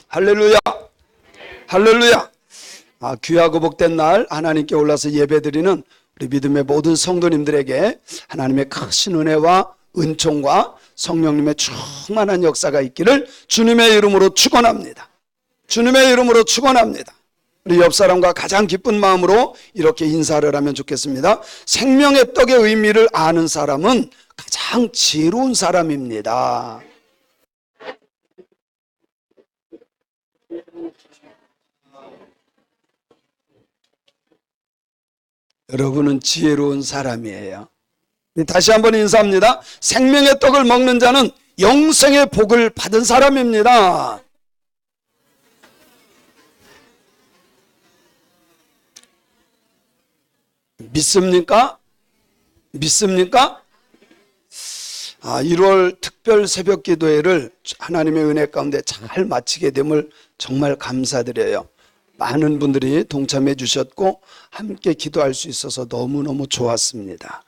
할렐루야. 할렐루야. 귀하고 복된 날 하나님께 올라서 예배드리는 우리 믿음의 모든 성도님들에게 하나님의 크신 은혜와 은총과 성령님의 충만한 역사가 있기를 주님의 이름으로 축원합니다. 주님의 이름으로 축원합니다. 우리 옆 사람과 가장 기쁜 마음으로 이렇게 인사를 하면 좋겠습니다. 생명의 떡의 의미를 아는 사람은 가장 지혜로운 사람입니다. 여러분은 지혜로운 사람이에요. 다시 한번 인사합니다. 생명의 떡을 먹는 자는 영생의 복을 받은 사람입니다. 믿습니까? 믿습니까? 1월 특별 새벽 기도회를 하나님의 은혜 가운데 잘 마치게 됨을 정말 감사드려요. 많은 분들이 동참해 주셨고 함께 기도할 수 있어서 너무너무 좋았습니다.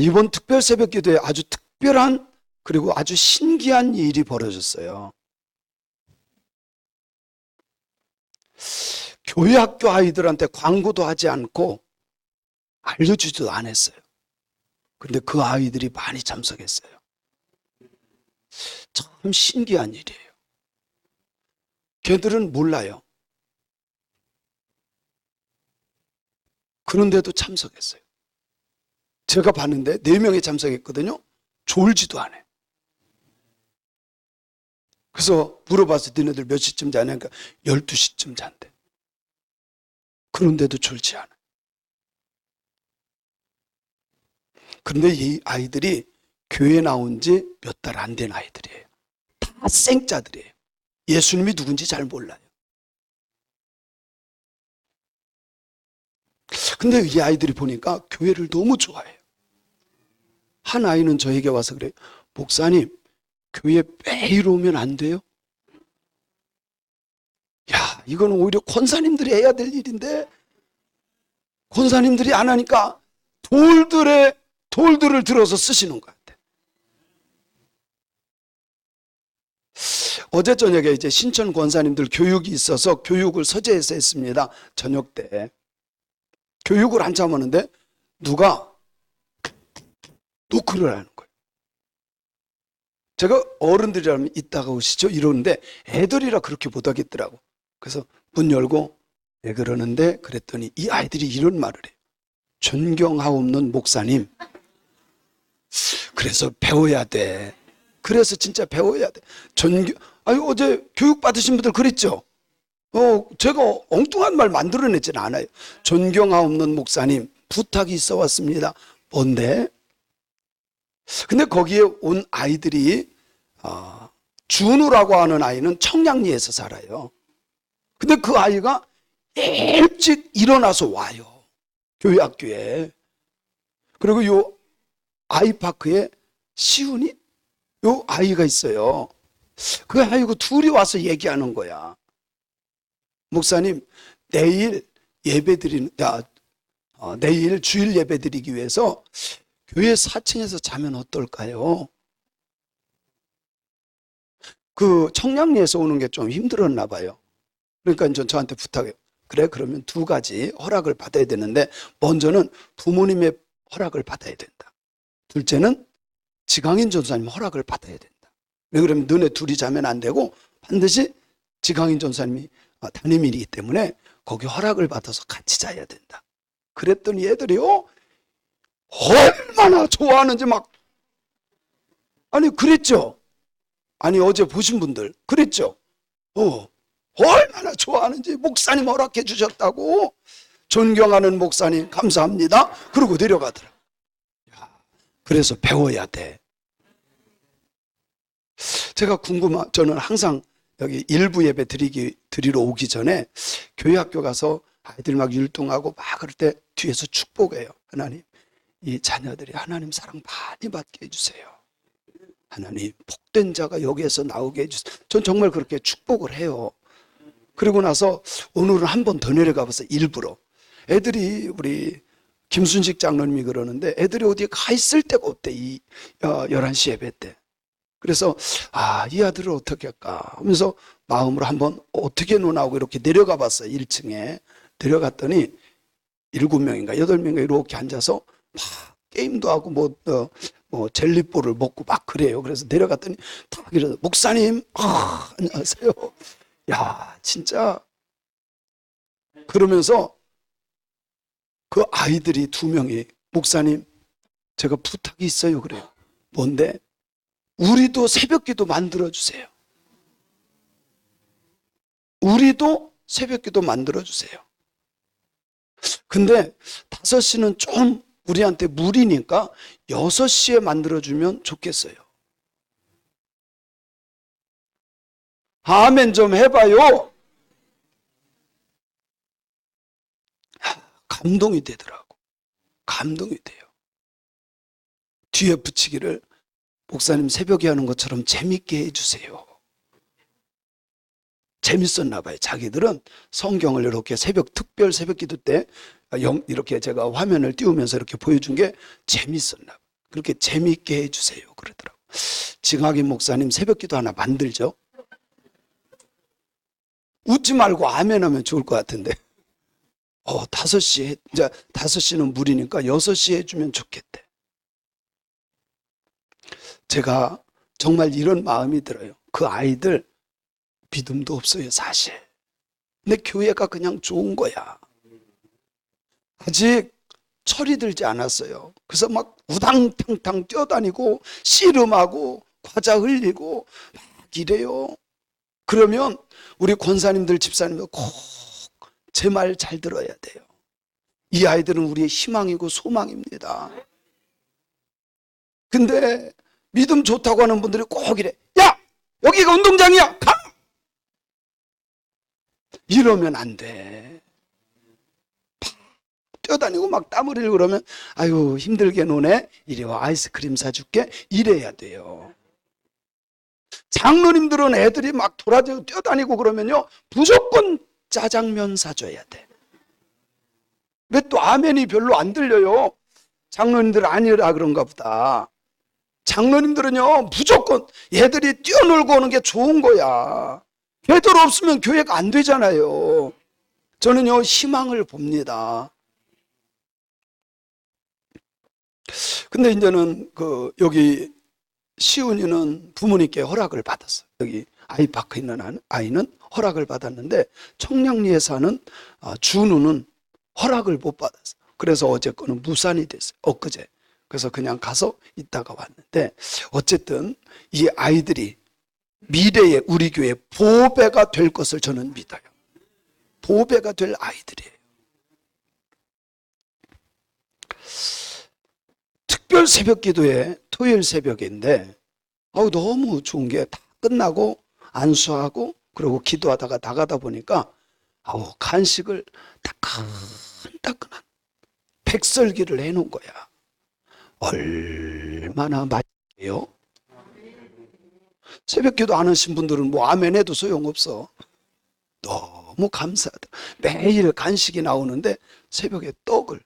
이번 특별 새벽 기도회 아주 특별한 그리고 아주 신기한 일이 벌어졌어요. 교회 학교 아이들한테 광고도 하지 않고 알려주지도 않았어요. 그런데 그 아이들이 많이 참석했어요. 참 신기한 일이에요. 걔들은 몰라요. 그런데도 참석했어요. 제가 봤는데 4명이 참석했거든요. 졸지도 않아요. 그래서 물어봐서 너네들 몇 시쯤 자냐니까 12시쯤 잔대. 그런데도 졸지 않아요. 그런데 이 아이들이 교회 나온 지 몇 달 안 된 아이들이에요. 다 생짜들이에요. 예수님이 누군지 잘 몰라요. 근데 이 아이들이 보니까 교회를 너무 좋아해요. 한 아이는 저에게 와서 그래요. 목사님, 교회 매일 오면 안 돼요? 야, 이건 오히려 권사님들이 해야 될 일인데 권사님들이 안 하니까 돌들을 들어서 쓰시는 것 같아요. 어제 저녁에 이제 신천 권사님들 교육이 있어서 교육을 서재에서 했습니다. 저녁 때. 교육을 한참 하는데 누가 노크를 하는 거예요. 제가 어른들이라면 이따가 오시죠 이러는데 애들이라 그렇게 못하겠더라고. 그래서 문 열고 왜 그러는데 그랬더니 이 아이들이 이런 말을 해요. 존경하옵는 목사님. 그래서 배워야 돼. 그래서 진짜 배워야 돼. 어제 교육 받으신 분들 그랬죠? 제가 엉뚱한 말 만들어내지는 않아요. 존경하옵는 목사님, 부탁이 있어 왔습니다. 뭔데? 근데 거기에 온 아이들이 준우라고 하는 아이는 청량리에서 살아요. 근데 그 아이가 일찍 일어나서 와요. 교회 학교에. 그리고 요 아이파크에 시훈이 요 아이가 있어요. 그 아이고 둘이 와서 얘기하는 거야. 목사님, 내일 내일 주일 예배 드리기 위해서 교회 4층에서 자면 어떨까요? 그 청량리에서 오는 게 좀 힘들었나 봐요. 그러니까 이제 저한테 부탁해요. 그래, 그러면 2가지 허락을 받아야 되는데 먼저는 부모님의 허락을 받아야 된다. 둘째는 지강인 전사님 허락을 받아야 된다. 왜 그러면 너네 둘이 자면 안 되고 반드시 지강인 전사님이 담임이기 때문에 거기 허락을 받아서 같이 자야 된다. 그랬더니 애들이요 얼마나 좋아하는지 그랬죠. 어제 보신 분들 그랬죠. 얼마나 좋아하는지 목사님 허락해 주셨다고. 존경하는 목사님 감사합니다. 그러고 내려가더라. 그래서 배워야 돼. 제가 저는 항상 여기 일부 예배 드리러 오기 전에 교회 학교 가서 아이들 막 율동하고 막 그럴 때 뒤에서 축복해요. 하나님, 이 자녀들이 하나님 사랑 많이 받게 해주세요. 하나님, 복된 자가 여기에서 나오게 해주세요. 전 정말 그렇게 축복을 해요. 그리고 나서 오늘은 한 번 더 내려가 봐서 일부러 애들이 우리 김순식 장로님이 그러는데 애들이 어디에 가 있을 데가 없대. 이 11시 예배 때. 그래서 이 아들을 어떻게 할까 하면서 마음으로 한번 어떻게 논하고 이렇게 내려가 봤어요. 1층에 내려갔더니 7명인가 8명인가 이렇게 앉아서 막 게임도 하고 뭐 젤리볼을 먹고 막 그래요. 그래서 내려갔더니 딱 이러서 목사님 안녕하세요. 야 진짜 그러면서 그 아이들이 2명이 목사님 제가 부탁이 있어요 그래요. 뭔데? 우리도 새벽기도 만들어주세요. 우리도 새벽기도 만들어주세요. 근데 5시는 좀 우리한테 무리니까 6시에 만들어주면 좋겠어요. 아멘 좀 해봐요. 감동이 되더라고. 감동이 돼요. 뒤에 붙이기를 목사님 새벽에 하는 것처럼 재밌게 해주세요. 재밌었나 봐요. 자기들은 성경을 이렇게 특별 새벽 기도 때 이렇게 제가 화면을 띄우면서 이렇게 보여준 게 재밌었나 봐요. 그렇게 재밌게 해주세요 그러더라고요. 징하긴 목사님 새벽 기도 하나 만들죠. 웃지 말고 아멘 하면 좋을 것 같은데 5시 이제 5시는 무리니까 6시에 해주면 좋겠대. 제가 정말 이런 마음이 들어요. 그 아이들 믿음도 없어요 사실. 근데 교회가 그냥 좋은 거야. 아직 철이 들지 않았어요. 그래서 막 우당탕탕 뛰어다니고 씨름하고 과자 흘리고 막 이래요. 그러면 우리 권사님들 집사님들 꼭 제 말 잘 들어야 돼요. 이 아이들은 우리의 희망이고 소망입니다. 근데 믿음 좋다고 하는 분들이 꼭 이래. 야! 여기가 운동장이야! 가! 이러면 안 돼. 뛰어다니고 막 땀 흘리고 그러면 아유 힘들게 노네. 이리 와 아이스크림 사줄게. 이래야 돼요. 장로님들은 애들이 막 돌아다니고 뛰어다니고 그러면요 무조건 짜장면 사줘야 돼. 왜 또 아멘이 별로 안 들려요? 장로님들 아니라 그런가 보다. 장로님들은요 무조건 얘들이 뛰어놀고 오는 게 좋은 거야. 걔들 없으면 교회가 안 되잖아요. 저는요 희망을 봅니다. 근데 이제는 여기 시훈이는 부모님께 허락을 받았어요. 여기 아이파크에 있는 아이는 허락을 받았는데 청량리에 사는 준우는 허락을 못 받았어요. 그래서 어제 거는 무산이 됐어요. 엊그제. 그래서 그냥 가서 있다가 왔는데 어쨌든 이 아이들이 미래의 우리 교회 보배가 될 것을 저는 믿어요. 보배가 될 아이들이에요. 특별 새벽 기도에 토요일 새벽인데 너무 좋은 게 다 끝나고 안수하고 그리고 기도하다가 나가다 보니까 간식을 따끈따끈한 백설기를 해놓은 거야. 얼마나 맛있게요? 새벽 기도 안 하신 분들은 뭐 아멘 해도 소용없어. 너무 감사하다. 매일 간식이 나오는데 새벽에 떡을.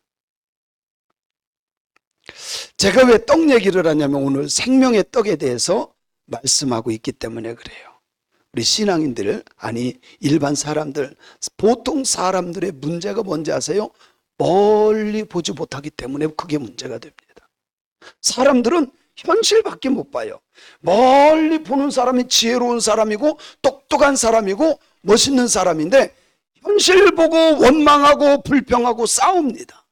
제가 왜 떡 얘기를 하냐면 오늘 생명의 떡에 대해서 말씀하고 있기 때문에 그래요. 우리 신앙인들, 아니 일반 사람들, 보통 사람들의 문제가 뭔지 아세요? 멀리 보지 못하기 때문에 그게 문제가 됩니다. 사람들은 현실밖에 못 봐요. 멀리 보는 사람이 지혜로운 사람이고 똑똑한 사람이고 멋있는 사람인데 현실 보고 원망하고 불평하고 싸웁니다.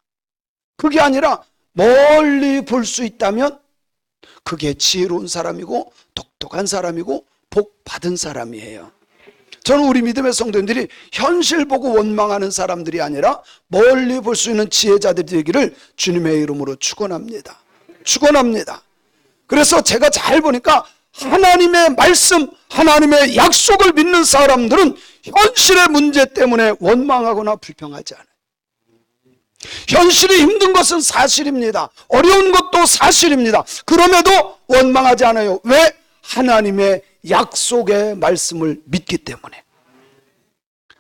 그게 아니라 멀리 볼 수 있다면 그게 지혜로운 사람이고 똑똑한 사람이고 복 받은 사람이에요. 저는 우리 믿음의 성도님들이 현실 보고 원망하는 사람들이 아니라 멀리 볼 수 있는 지혜자들이 되기를 주님의 이름으로 축원합니다. 축원합니다. 그래서 제가 잘 보니까 하나님의 말씀, 하나님의 약속을 믿는 사람들은 현실의 문제 때문에 원망하거나 불평하지 않아요. 현실이 힘든 것은 사실입니다. 어려운 것도 사실입니다. 그럼에도 원망하지 않아요. 왜? 하나님의 약속의 말씀을 믿기 때문에.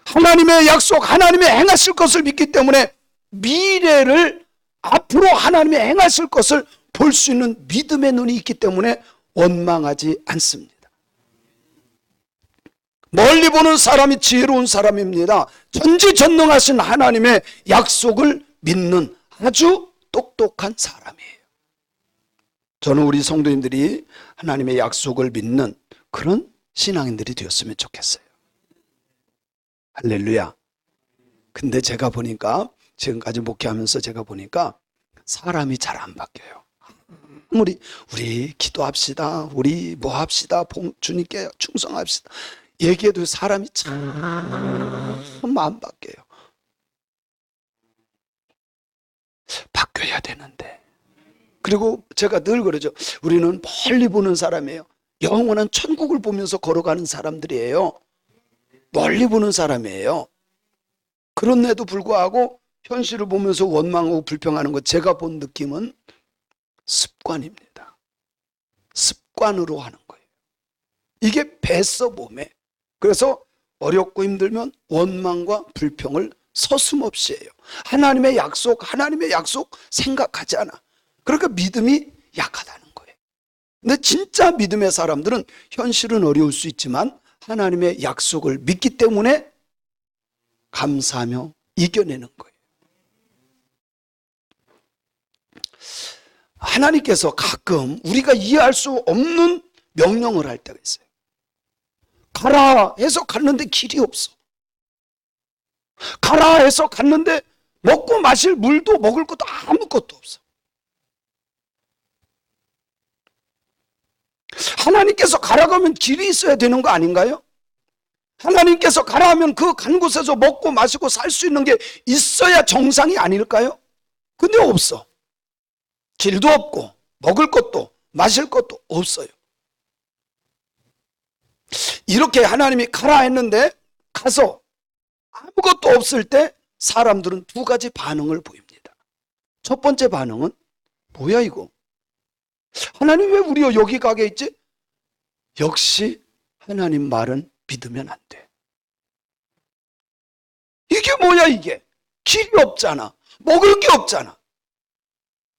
하나님의 약속, 하나님의 행하실 것을 믿기 때문에 미래를 앞으로 하나님의 행하실 것을 볼 수 있는 믿음의 눈이 있기 때문에 원망하지 않습니다. 멀리 보는 사람이 지혜로운 사람입니다. 전지전능하신 하나님의 약속을 믿는 아주 똑똑한 사람이에요. 저는 우리 성도님들이 하나님의 약속을 믿는 그런 신앙인들이 되었으면 좋겠어요. 할렐루야. 근데 제가 보니까, 지금까지 목회하면서 제가 보니까 사람이 잘 안 바뀌어요. 우리 기도합시다, 우리 뭐 합시다, 주님께 충성합시다 얘기해도 사람이 참 안 바뀌어요. 바뀌어야 되는데. 그리고 제가 늘 그러죠. 우리는 멀리 보는 사람이에요. 영원한 천국을 보면서 걸어가는 사람들이에요. 멀리 보는 사람이에요. 그런데도 불구하고 현실을 보면서 원망하고 불평하는 것, 제가 본 느낌은 습관입니다. 습관으로 하는 거예요. 이게 뱄어 몸에. 그래서 어렵고 힘들면 원망과 불평을 서슴없이 해요. 하나님의 약속 생각하지 않아. 그러니까 믿음이 약하다는 거예요. 근데 진짜 믿음의 사람들은 현실은 어려울 수 있지만 하나님의 약속을 믿기 때문에 감사하며 이겨내는 거예요. 하나님께서 가끔 우리가 이해할 수 없는 명령을 할 때가 있어요. 가라 해서 갔는데 길이 없어. 가라 해서 갔는데 먹고 마실 물도 먹을 것도 아무것도 없어. 하나님께서 가라고 하면 길이 있어야 되는 거 아닌가요? 하나님께서 가라 하면 그 간 곳에서 먹고 마시고 살 수 있는 게 있어야 정상이 아닐까요? 근데 없어. 길도 없고 먹을 것도 마실 것도 없어요. 이렇게 하나님이 가라 했는데 가서 아무것도 없을 때 사람들은 두 가지 반응을 보입니다. 첫 번째 반응은 뭐야 이거? 하나님 왜 우리가 여기 가게 있지? 역시 하나님 말은 믿으면 안 돼. 이게 뭐야 이게? 길이 없잖아. 먹을 게 없잖아.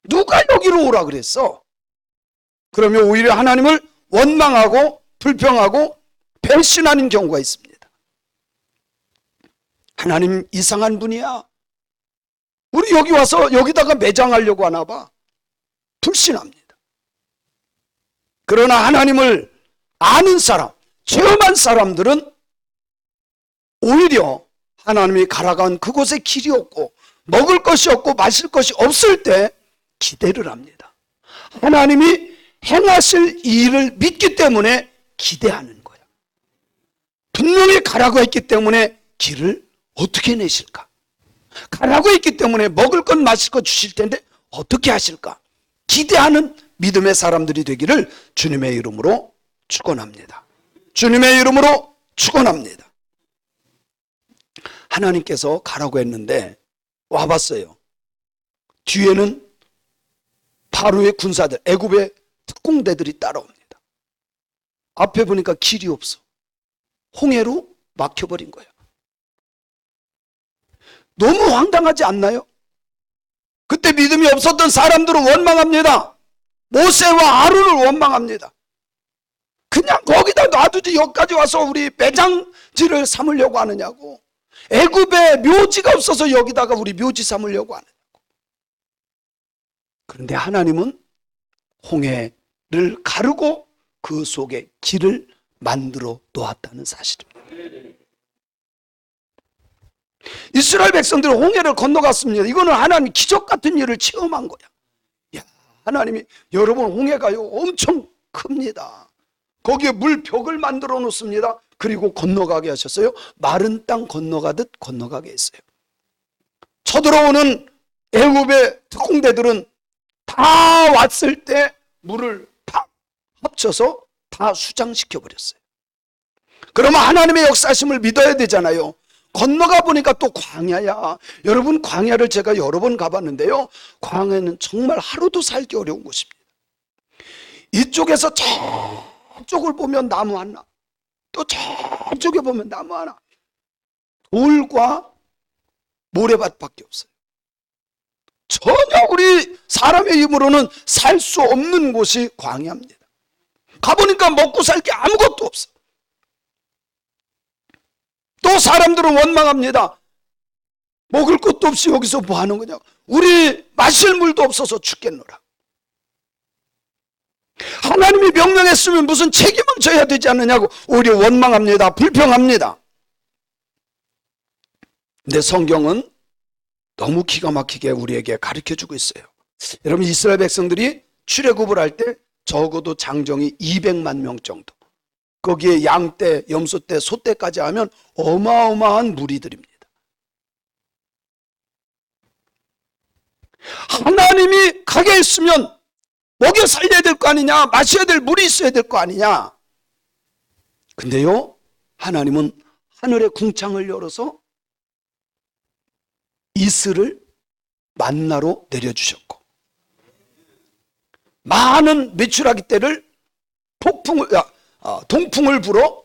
누가 여기로 오라 그랬어? 그러면 오히려 하나님을 원망하고 불평하고 배신하는 경우가 있습니다. 하나님 이상한 분이야. 우리 여기 와서 여기다가 매장하려고 하나 봐. 불신합니다. 그러나 하나님을 아는 사람, 체험한 사람들은 오히려 하나님이 가라간 그곳에 길이 없고 먹을 것이 없고 마실 것이 없을 때 기대를 합니다. 하나님이 행하실 일을 믿기 때문에 기대하는 거야. 분명히 가라고 했기 때문에 길을 어떻게 내실까? 가라고 했기 때문에 먹을 것 마실 것 주실 텐데 어떻게 하실까? 기대하는 믿음의 사람들이 되기를 주님의 이름으로 축원합니다. 주님의 이름으로 축원합니다. 하나님께서 가라고 했는데 와봤어요. 뒤에는 바로의 군사들, 애굽의 특공대들이 따라옵니다. 앞에 보니까 길이 없어. 홍해로 막혀버린 거예요. 너무 황당하지 않나요? 그때 믿음이 없었던 사람들은 원망합니다. 모세와 아론을 원망합니다. 그냥 거기다 놔두지 여기까지 와서 우리 매장지를 삼으려고 하느냐고. 애굽에 묘지가 없어서 여기다가 우리 묘지 삼으려고 하느냐고. 그런데 하나님은 홍해를 가르고 그 속에 길을 만들어 놓았다는 사실입니다. 이스라엘 백성들은 홍해를 건너갔습니다. 이거는 하나님 기적 같은 일을 체험한 거야. 야, 하나님이 여러분 홍해가요 엄청 큽니다. 거기에 물벽을 만들어 놓습니다. 그리고 건너가게 하셨어요. 마른 땅 건너가듯 건너가게 했어요. 쳐들어오는 애굽의 특공대들은 다 왔을 때 물을 팍 합쳐서 다 수장시켜 버렸어요. 그러면 하나님의 역사심을 믿어야 되잖아요. 건너가 보니까 또 광야야. 여러분 광야를 제가 여러 번 가봤는데요. 광야는 정말 하루도 살기 어려운 곳입니다. 이쪽에서 저쪽을 보면 나무 하나, 또 저쪽에 보면 나무 하나, 돌과 모래밭밖에 없어요. 전혀 우리 사람의 힘으로는 살 수 없는 곳이 광야입니다. 가보니까 먹고 살 게 아무것도 없어. 또 사람들은 원망합니다. 먹을 것도 없이 여기서 뭐 하는 거냐. 우리 마실 물도 없어서 죽겠노라. 하나님이 명령했으면 무슨 책임을 져야 되지 않느냐고 오히려 원망합니다. 불평합니다. 근데 성경은 너무 기가 막히게 우리에게 가르쳐주고 있어요. 여러분, 이스라엘 백성들이 출애굽을 할 때 적어도 장정이 200만 명 정도, 거기에 양떼, 염소떼, 소떼까지 하면 어마어마한 무리들입니다. 하나님이 가게 했으면 먹여 살려야 될 거 아니냐, 마셔야 될 물이 있어야 될 거 아니냐. 근데요, 하나님은 하늘의 궁창을 열어서 이슬을 만나로 내려주셨고, 많은 메추라기 떼를 동풍을 불어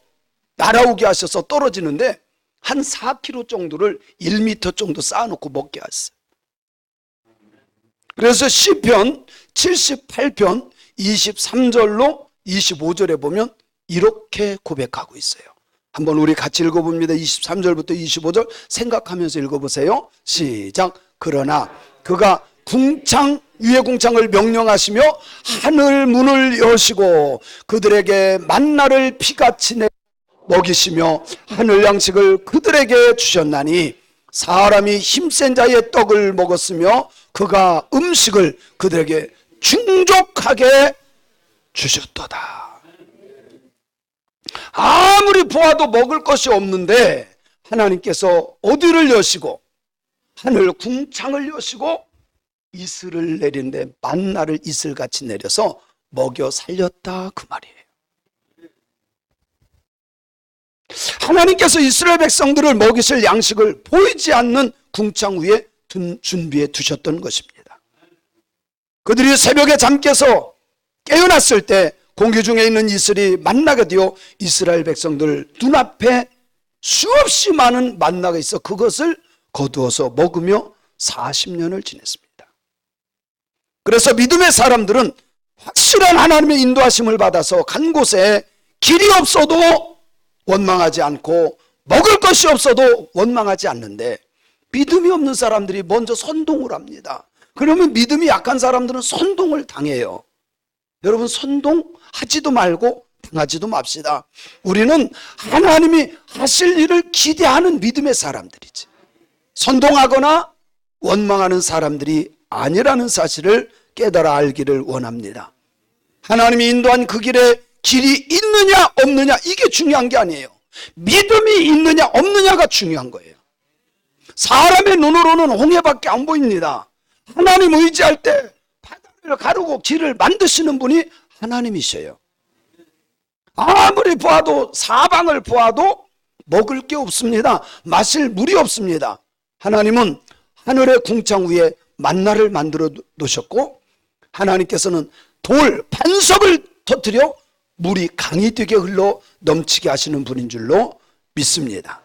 날아오게 하셔서 떨어지는데 한 4km 정도를 1m 정도 쌓아놓고 먹게 하셨어요. 그래서 시편 78편 23절로 25절에 보면 이렇게 고백하고 있어요. 한번 우리 같이 읽어봅니다. 23절부터 25절 생각하면서 읽어보세요. 시작. 그러나 그가 위의 궁창을 명령하시며 하늘 문을 여시고 그들에게 만나를 피같이 내 먹이시며 하늘 양식을 그들에게 주셨나니 사람이 힘센 자의 떡을 먹었으며 그가 음식을 그들에게 충족하게 주셨도다. 아무리 보아도 먹을 것이 없는데 하나님께서 어디를 여시고 하늘 궁창을 여시고 이슬을 내리는데 만나를 이슬같이 내려서 먹여 살렸다, 그 말이에요. 하나님께서 이스라엘 백성들을 먹이실 양식을 보이지 않는 궁창 위에 준비해 두셨던 것입니다. 그들이 새벽에 잠 깨서 깨어났을 때 공기 중에 있는 이슬이 만나가 되어 이스라엘 백성들 눈앞에 수없이 많은 만나가 있어 그것을 거두어서 먹으며 40년을 지냈습니다. 그래서 믿음의 사람들은 확실한 하나님의 인도하심을 받아서 간 곳에 길이 없어도 원망하지 않고 먹을 것이 없어도 원망하지 않는데, 믿음이 없는 사람들이 먼저 선동을 합니다. 그러면 믿음이 약한 사람들은 선동을 당해요. 여러분, 선동하지도 말고 당하지도 맙시다. 우리는 하나님이 하실 일을 기대하는 믿음의 사람들이지, 선동하거나 원망하는 사람들이 아니라는 사실을 깨달아 알기를 원합니다. 하나님이 인도한 그 길에 길이 있느냐 없느냐, 이게 중요한 게 아니에요. 믿음이 있느냐 없느냐가 중요한 거예요. 사람의 눈으로는 홍해밖에 안 보입니다. 하나님 의지할 때 바다를 가르고 길을 만드시는 분이 하나님이셔요. 아무리 보아도, 사방을 보아도 먹을 게 없습니다. 마실 물이 없습니다. 하나님은 하늘의 궁창 위에 만나를 만들어 놓으셨고, 하나님께서는 돌, 반석을 터뜨려 물이 강이 되게 흘러 넘치게 하시는 분인 줄로 믿습니다.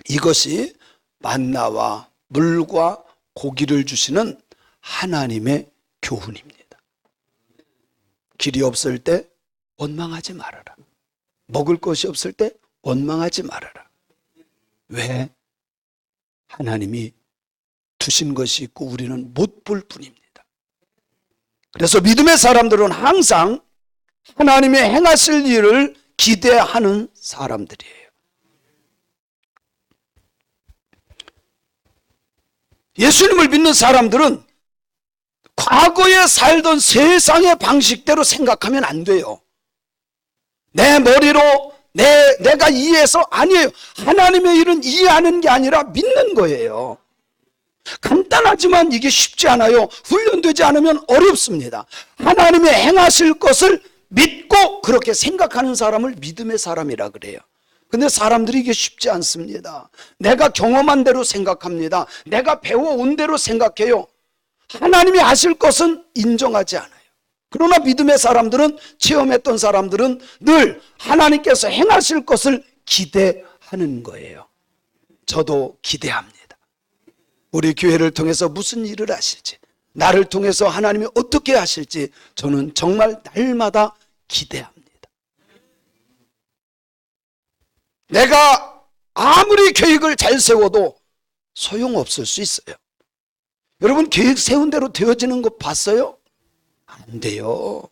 이것이 만나와 물과 고기를 주시는 하나님의 교훈입니다. 길이 없을 때 원망하지 말아라. 먹을 것이 없을 때 원망하지 말아라. 왜? 하나님이 주신 것이 있고 우리는 못 볼 뿐입니다. 그래서 믿음의 사람들은 항상 하나님의 행하실 일을 기대하는 사람들이에요. 예수님을 믿는 사람들은 과거에 살던 세상의 방식대로 생각하면 안 돼요. 내 머리로 내가 이해해서, 아니에요. 하나님의 일은 이해하는 게 아니라 믿는 거예요. 간단하지만 이게 쉽지 않아요. 훈련되지 않으면 어렵습니다. 하나님의 행하실 것을 믿고 그렇게 생각하는 사람을 믿음의 사람이라 그래요. 근데 사람들이 이게 쉽지 않습니다. 내가 경험한 대로 생각합니다. 내가 배워온 대로 생각해요. 하나님이 하실 것은 인정하지 않아요. 그러나 믿음의 사람들은, 체험했던 사람들은 늘 하나님께서 행하실 것을 기대하는 거예요. 저도 기대합니다. 우리 교회를 통해서 무슨 일을 하실지, 나를 통해서 하나님이 어떻게 하실지 저는 정말 날마다 기대합니다. 내가 아무리 계획을 잘 세워도 소용없을 수 있어요. 여러분, 계획 세운 대로 되어지는 거 봤어요? 안 돼요.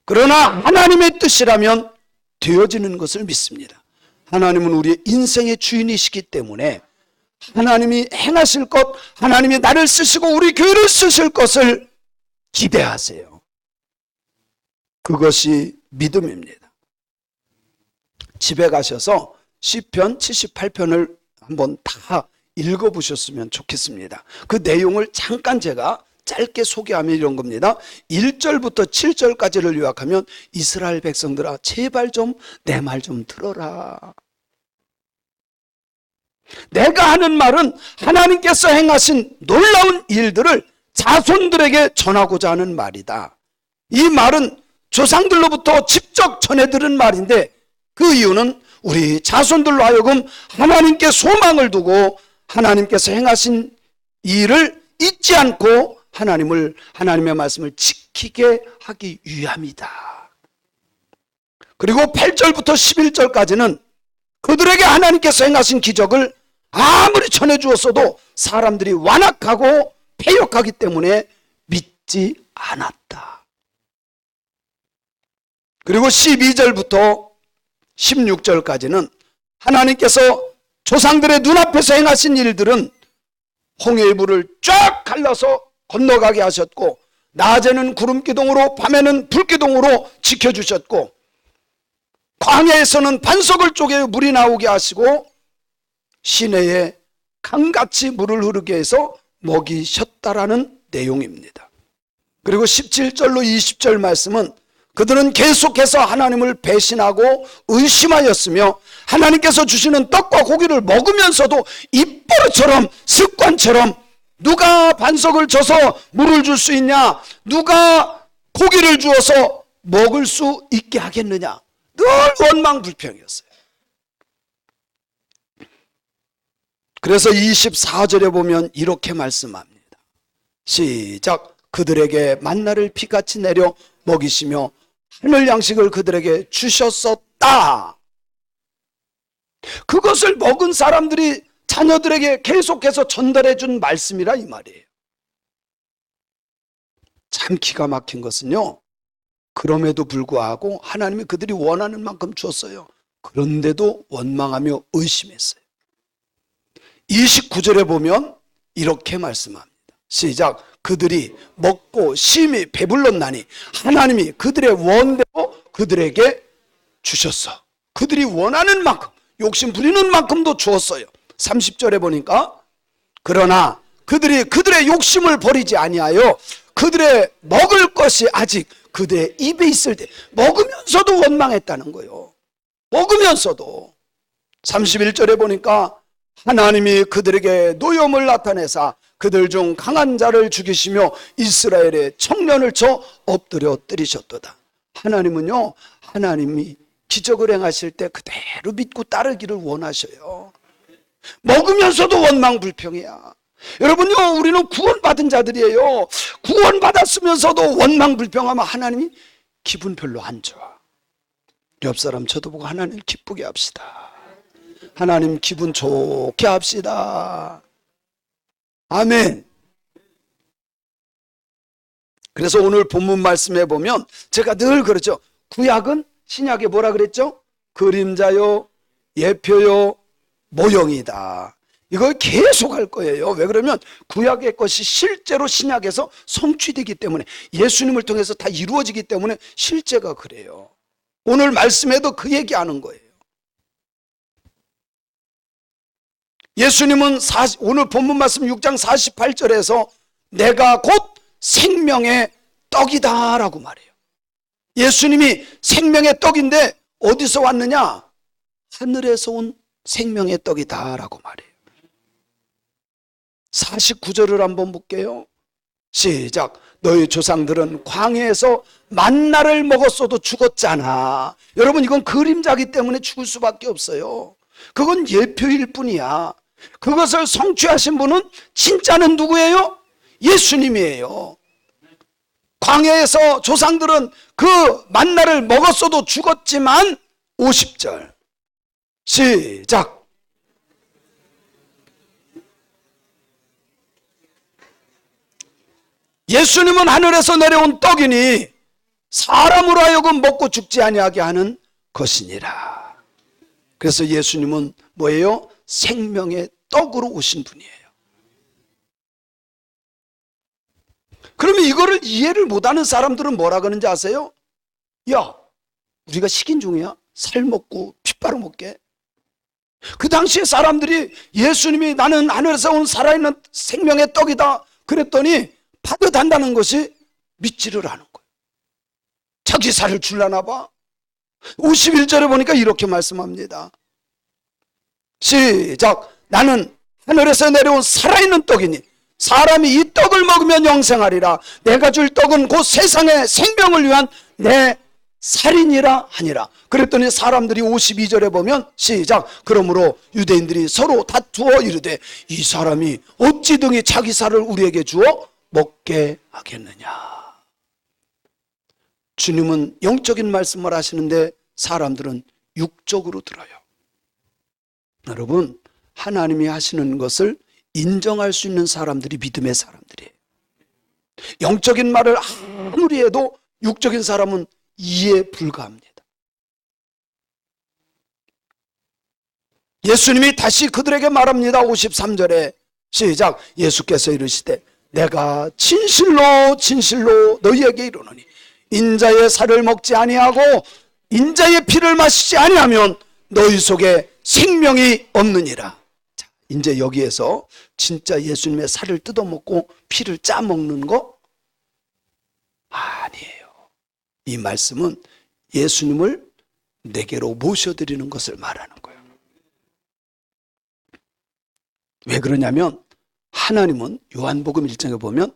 그러나 하나님의 뜻이라면 되어지는 것을 믿습니다. 하나님은 우리의 인생의 주인이시기 때문에 하나님이 행하실 것, 하나님이 나를 쓰시고 우리 교회를 쓰실 것을 기대하세요. 그것이 믿음입니다. 집에 가셔서 시편 78편을 한번 다 읽어보셨으면 좋겠습니다. 그 내용을 잠깐 제가 짧게 소개하면 이런 겁니다. 1절부터 7절까지를 요약하면 이스라엘 백성들아 제발 좀 내 말 좀 들어라. 내가 하는 말은 하나님께서 행하신 놀라운 일들을 자손들에게 전하고자 하는 말이다. 이 말은 조상들로부터 직접 전해 들은 말인데 그 이유는 우리 자손들로 하여금 하나님께 소망을 두고 하나님께서 행하신 일을 잊지 않고 하나님의 말씀을 지키게 하기 위함이다. 그리고 8절부터 11절까지는 그들에게 하나님께서 행하신 기적을 아무리 전해주었어도 사람들이 완악하고 패역하기 때문에 믿지 않았다. 그리고 12절부터 16절까지는 하나님께서 조상들의 눈앞에서 행하신 일들은 홍해물을 쫙 갈라서 건너가게 하셨고 낮에는 구름기둥으로 밤에는 불기둥으로 지켜주셨고 광야에서는 반석을 쪼개 물이 나오게 하시고 시내에 강같이 물을 흐르게 해서 먹이셨다라는 내용입니다. 그리고 17절로 20절 말씀은 그들은 계속해서 하나님을 배신하고 의심하였으며 하나님께서 주시는 떡과 고기를 먹으면서도 입버릇처럼 습관처럼 누가 반석을 쳐서 물을 줄 수 있냐, 누가 고기를 주어서 먹을 수 있게 하겠느냐, 늘 원망불평이었어요. 그래서 24절에 보면 이렇게 말씀합니다. 시작. 그들에게 만나를 비같이 내려 먹이시며 하늘 양식을 그들에게 주셨었다. 그것을 먹은 사람들이 자녀들에게 계속해서 전달해 준 말씀이라 이 말이에요. 참 기가 막힌 것은요, 그럼에도 불구하고 하나님이 그들이 원하는 만큼 주었어요. 그런데도 원망하며 의심했어요. 29절에 보면 이렇게 말씀합니다. 시작. 그들이 먹고 심히 배불렀나니 하나님이 그들의 원대로 그들에게 주셨어. 그들이 원하는 만큼, 욕심 부리는 만큼도 주었어요. 30절에 보니까 그러나 그들이 그들의 욕심을 버리지 아니하여 그들의 먹을 것이 아직 그들의 입에 있을 때 먹으면서도 원망했다는 거예요. 먹으면서도. 31절에 보니까 하나님이 그들에게 노염을 나타내사 그들 중 강한 자를 죽이시며 이스라엘의 청년을 쳐 엎드려 때리셨도다. 하나님은요, 하나님이 기적을 행하실 때 그대로 믿고 따르기를 원하셔요. 먹으면서도 원망불평이야. 여러분요, 우리는 구원받은 자들이에요. 구원받았으면서도 원망불평하면 하나님이 기분 별로 안 좋아. 옆 사람 쳐다보고 하나님 기쁘게 합시다. 하나님 기분 좋게 합시다. 아멘. 그래서 오늘 본문 말씀에 보면 제가 늘 그러죠. 구약은 신약에 뭐라 그랬죠? 그림자요, 예표요, 모형이다. 이걸 계속 할 거예요. 왜 그러면 구약의 것이 실제로 신약에서 성취되기 때문에, 예수님을 통해서 다 이루어지기 때문에 실제가 그래요. 오늘 말씀에도 그 얘기하는 거예요. 예수님은 오늘 본문 말씀 6장 48절에서 내가 곧 생명의 떡이다 라고 말해요. 예수님이 생명의 떡인데 어디서 왔느냐? 하늘에서 온 생명의 떡이다 라고 말해요. 49절을 한번 볼게요. 시작. 너희 조상들은 광야에서 만나를 먹었어도 죽었잖아. 여러분, 이건 그림자기 때문에 죽을 수밖에 없어요. 그건 예표일 뿐이야. 그것을 성취하신 분은 진짜는 누구예요? 예수님이에요. 광야에서 조상들은 그 만나를 먹었어도 죽었지만 50절 시작. 예수님은 하늘에서 내려온 떡이니 사람으로 하여금 먹고 죽지 아니하게 하는 것이니라. 그래서 예수님은 뭐예요? 생명의 떡으로 오신 분이에요. 그러면 이거를 이해를 못하는 사람들은 뭐라 그러는지 아세요? 야, 우리가 식인종이야? 살 먹고 피 빨아먹게? 그 당시에 사람들이 예수님이 나는 하늘에서 온 살아있는 생명의 떡이다 그랬더니 받아단다는 것이 믿지를 않은 거예요. 자기 살을 줄라나 봐. 51절에 보니까 이렇게 말씀합니다. 시작. 나는 하늘에서 내려온 살아있는 떡이니 사람이 이 떡을 먹으면 영생하리라. 내가 줄 떡은 곧 세상의 생명을 위한 내 살이니라 하니라. 그랬더니 사람들이 52절에 보면 시작. 그러므로 유대인들이 서로 다투어 이르되 이 사람이 어찌 등이 자기 살을 우리에게 주어 먹게 하겠느냐. 주님은 영적인 말씀을 하시는데 사람들은 육적으로 들어요. 여러분, 하나님이 하시는 것을 인정할 수 있는 사람들이 믿음의 사람들이에요. 영적인 말을 아무리 해도 육적인 사람은 이해 불가합니다. 예수님이 다시 그들에게 말합니다. 53절에 시작. 예수께서 이르시되 내가 진실로 진실로 너희에게 이르노니 인자의 살을 먹지 아니하고 인자의 피를 마시지 아니하면 너희 속에 생명이 없느니라. 자, 이제 여기에서 진짜 예수님의 살을 뜯어먹고 피를 짜먹는 거 아니에요. 이 말씀은 예수님을 내게로 모셔드리는 것을 말하는 거예요. 왜 그러냐면 하나님은 요한복음 1장에 보면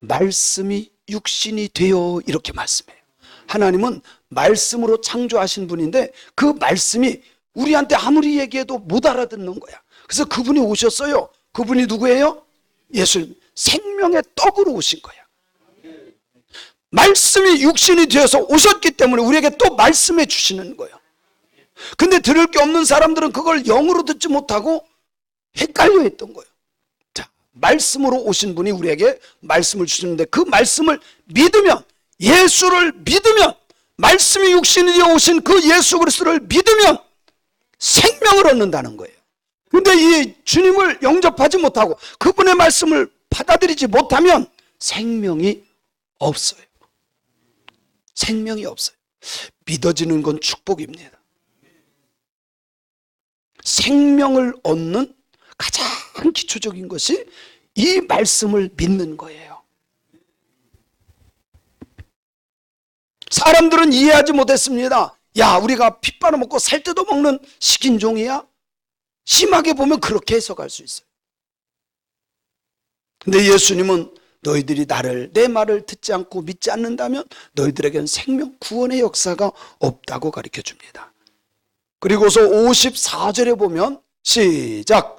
말씀이 육신이 되어 이렇게 말씀해요. 하나님은 말씀으로 창조하신 분인데 그 말씀이 우리한테 아무리 얘기해도 못 알아듣는 거야. 그래서 그분이 오셨어요. 그분이 누구예요? 예수님. 생명의 떡으로 오신 거야. 말씀이 육신이 되어서 오셨기 때문에 우리에게 또 말씀해 주시는 거예요. 근데 들을 게 없는 사람들은 그걸 영으로 듣지 못하고 헷갈려 했던 거예요. 자, 말씀으로 오신 분이 우리에게 말씀을 주시는데 그 말씀을 믿으면, 예수를 믿으면, 말씀이 육신이 되어 오신 그 예수 그리스도를 믿으면 생명을 얻는다는 거예요. 근데 이 주님을 영접하지 못하고 그분의 말씀을 받아들이지 못하면 생명이 없어요. 생명이 없어요. 믿어지는 건 축복입니다. 생명을 얻는 가장 기초적인 것이 이 말씀을 믿는 거예요. 사람들은 이해하지 못했습니다. 야, 우리가 피 빨아먹고 살 뜯어먹는 식인종이야? 심하게 보면 그렇게 해석할 수 있어요. 근데 예수님은 너희들이 내 말을 듣지 않고 믿지 않는다면 너희들에게는 생명 구원의 역사가 없다고 가르쳐 줍니다. 그리고서 54절에 보면 시작.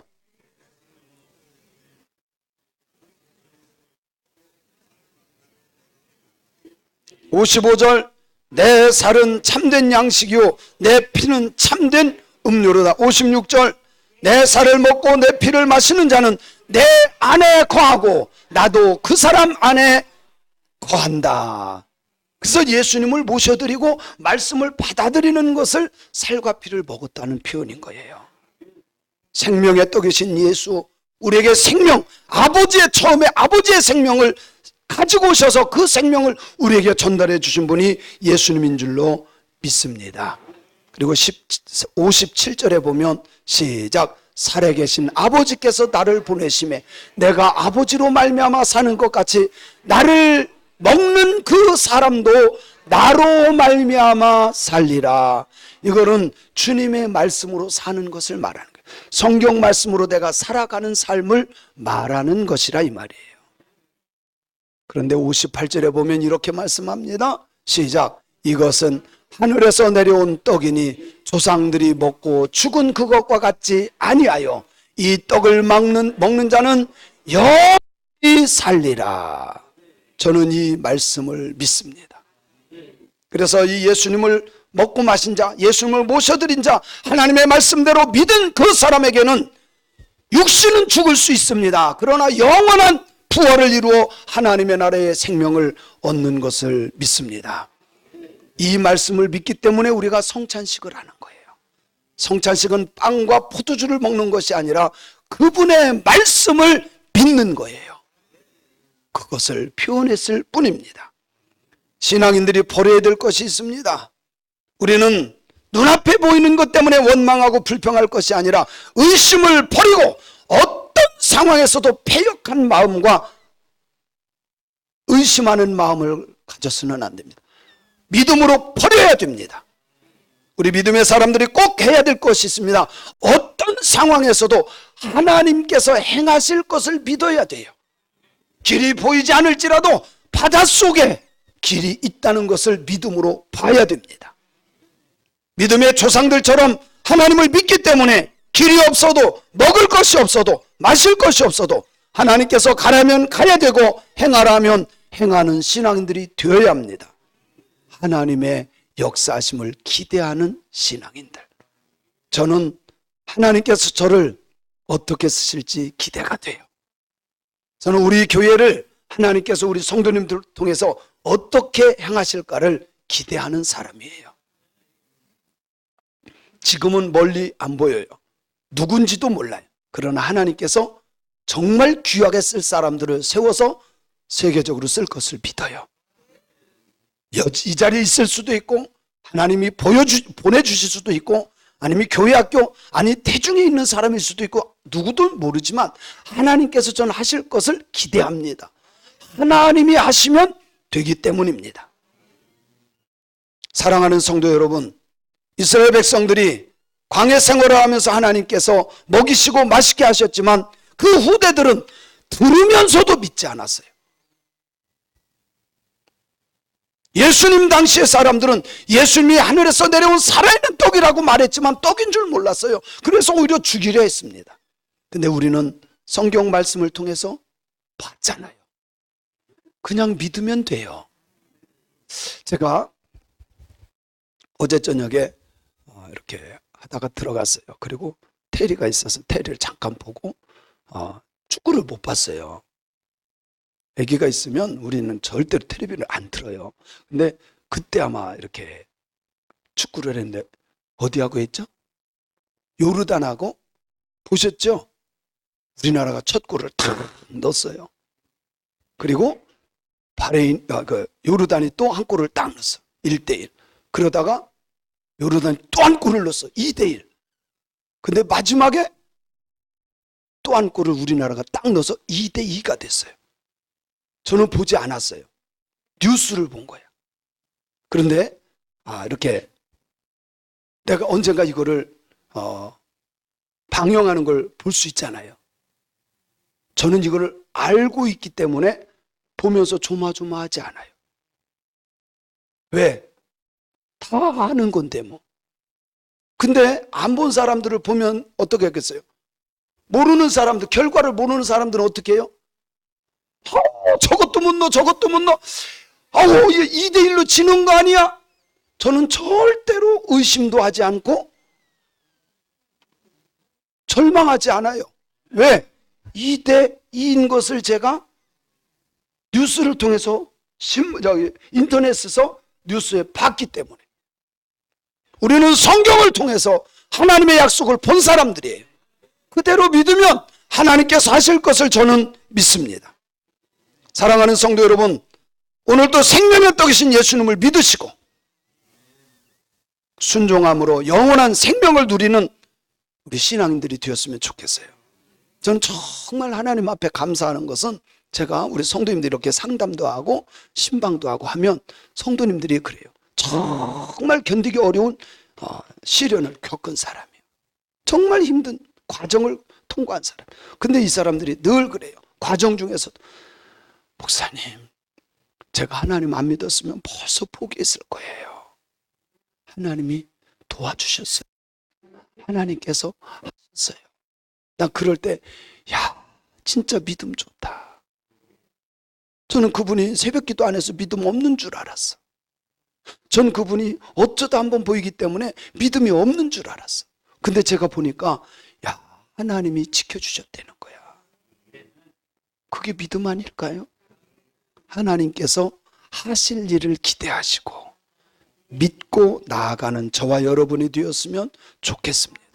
(55절) 내 살은 참된 양식이요 내 피는 참된 음료로다. 56절 내 살을 먹고 내 피를 마시는 자는 내 안에 거하고 나도 그 사람 안에 거한다. 그래서 예수님을 모셔드리고 말씀을 받아들이는 것을 살과 피를 먹었다는 표현인 거예요. 생명의 떡이신 예수, 우리에게 생명, 처음에 아버지의 생명을 가지고 오셔서 그 생명을 우리에게 전달해 주신 분이 예수님인 줄로 믿습니다. 그리고 57절에 보면 시작. 살에 계신 아버지께서 나를 보내심에 내가 아버지로 말미암아 사는 것 같이 나를 먹는 그 사람도 나로 말미암아 살리라. 이거는 주님의 말씀으로 사는 것을 말하는 거예요. 성경 말씀으로 내가 살아가는 삶을 말하는 것이라 이 말이에요. 그런데 58절에 보면 이렇게 말씀합니다. 시작. 이것은 하늘에서 내려온 떡이니 조상들이 먹고 죽은 그것과 같지 아니하여 이 떡을 먹는 자는 영원히 이 살리라. 저는 이 말씀을 믿습니다. 그래서 이 예수님을 먹고 마신 자, 예수님을 모셔드린 자, 하나님의 말씀대로 믿은 그 사람에게는 육신은 죽을 수 있습니다. 그러나 영원한 부활을 이루어 하나님의 나라의 생명을 얻는 것을 믿습니다. 이 말씀을 믿기 때문에 우리가 성찬식을 하는 거예요. 성찬식은 빵과 포도주를 먹는 것이 아니라 그분의 말씀을 믿는 거예요. 그것을 표현했을 뿐입니다. 신앙인들이 버려야 될 것이 있습니다. 우리는 눈앞에 보이는 것 때문에 원망하고 불평할 것이 아니라 의심을 버리고 어떤 상황에서도 패역한 마음과 의심하는 마음을 가져서는 안 됩니다. 믿음으로 버려야 됩니다. 우리 믿음의 사람들이 꼭 해야 될 것이 있습니다. 어떤 상황에서도 하나님께서 행하실 것을 믿어야 돼요. 길이 보이지 않을지라도 바닷속에 길이 있다는 것을 믿음으로 봐야 됩니다. 믿음의 조상들처럼 하나님을 믿기 때문에 길이 없어도, 먹을 것이 없어도, 마실 것이 없어도 하나님께서 가라면 가야 되고 행하라 하면 행하는 신앙인들이 되어야 합니다. 하나님의 역사하심을 기대하는 신앙인들. 저는 하나님께서 저를 어떻게 쓰실지 기대가 돼요. 저는 우리 교회를 하나님께서 우리 성도님들 통해서 어떻게 행하실까를 기대하는 사람이에요. 지금은 멀리 안 보여요. 누군지도 몰라요. 그러나 하나님께서 정말 귀하게 쓸 사람들을 세워서 세계적으로 쓸 것을 믿어요. 이 자리에 있을 수도 있고 하나님이 보내주실 수도 있고 아니면 교회 학교 아니 대중에 있는 사람일 수도 있고 누구도 모르지만 하나님께서 저는 하실 것을 기대합니다. 하나님이 하시면 되기 때문입니다. 사랑하는 성도 여러분, 이스라엘 백성들이 광야 생활을 하면서 하나님께서 먹이시고 맛있게 하셨지만 그 후대들은 들으면서도 믿지 않았어요. 예수님 당시의 사람들은 예수님이 하늘에서 내려온 살아있는 떡이라고 말했지만 떡인 줄 몰랐어요. 그래서 오히려 죽이려 했습니다. 근데 우리는 성경 말씀을 통해서 봤잖아요. 그냥 믿으면 돼요. 제가 어제 저녁에 이렇게 하다가 들어갔어요. 그리고 테리가 있어서 테리를 잠깐 보고 축구를 못 봤어요. 아기가 있으면 우리는 절대로 텔레비전을 안 틀어요. 근데 그때 아마 이렇게 축구를 했는데 어디하고 했죠? 요르단하고 보셨죠? 우리나라가 첫 골을 탁 넣었어요. 그리고 요르단이 또 한 골을 딱 넣었어. 1대1. 그러다가 요르단이 또 한 골을 넣었어. 2대1. 근데 마지막에 또 한 골을 우리나라가 딱 넣어서 2대2가 됐어요. 저는 보지 않았어요. 뉴스를 본 거야. 그런데 이렇게 내가 언젠가 이거를 방영하는 걸 볼 수 있잖아요. 저는 이거를 알고 있기 때문에 보면서 조마조마하지 않아요. 왜? 다 아는 건데 뭐. 근데 안 본 사람들을 보면 어떻게 했겠어요? 모르는 사람들, 결과를 모르는 사람들은 어떻게 해요? 저것도 못 넣어, 저것도 못 넣어. 2대1로 지는 거 아니야? 저는 절대로 의심도 하지 않고 절망하지 않아요. 왜? 2대2인 것을 제가 뉴스를 통해서 인터넷에서 뉴스에 봤기 때문에. 우리는 성경을 통해서 하나님의 약속을 본 사람들이에요. 그대로 믿으면 하나님께서 하실 것을 저는 믿습니다. 사랑하는 성도 여러분, 오늘도 생명의 떡이신 예수님을 믿으시고 순종함으로 영원한 생명을 누리는 우리 신앙인들이 되었으면 좋겠어요. 저는 정말 하나님 앞에 감사하는 것은 제가 우리 성도님들이 이렇게 상담도 하고 신방도 하고 하면 성도님들이 그래요. 정말 견디기 어려운 시련을 겪은 사람이에요. 정말 힘든 과정을 통과한 사람. 근데 이 사람들이 늘 그래요. 과정 중에서도 목사님, 제가 하나님 안 믿었으면 벌써 포기했을 거예요. 하나님이 도와주셨어요. 하나님께서 하셨어요. 난 그럴 때 진짜 믿음 좋다. 저는 그분이 새벽기도 안 해서 믿음 없는 줄 알았어. 전 그분이 어쩌다 한번 보이기 때문에 믿음이 없는 줄 알았어. 근데 제가 보니까 야, 하나님이 지켜주셨다는 거야. 그게 믿음 아닐까요? 하나님께서 하실 일을 기대하시고 믿고 나아가는 저와 여러분이 되었으면 좋겠습니다.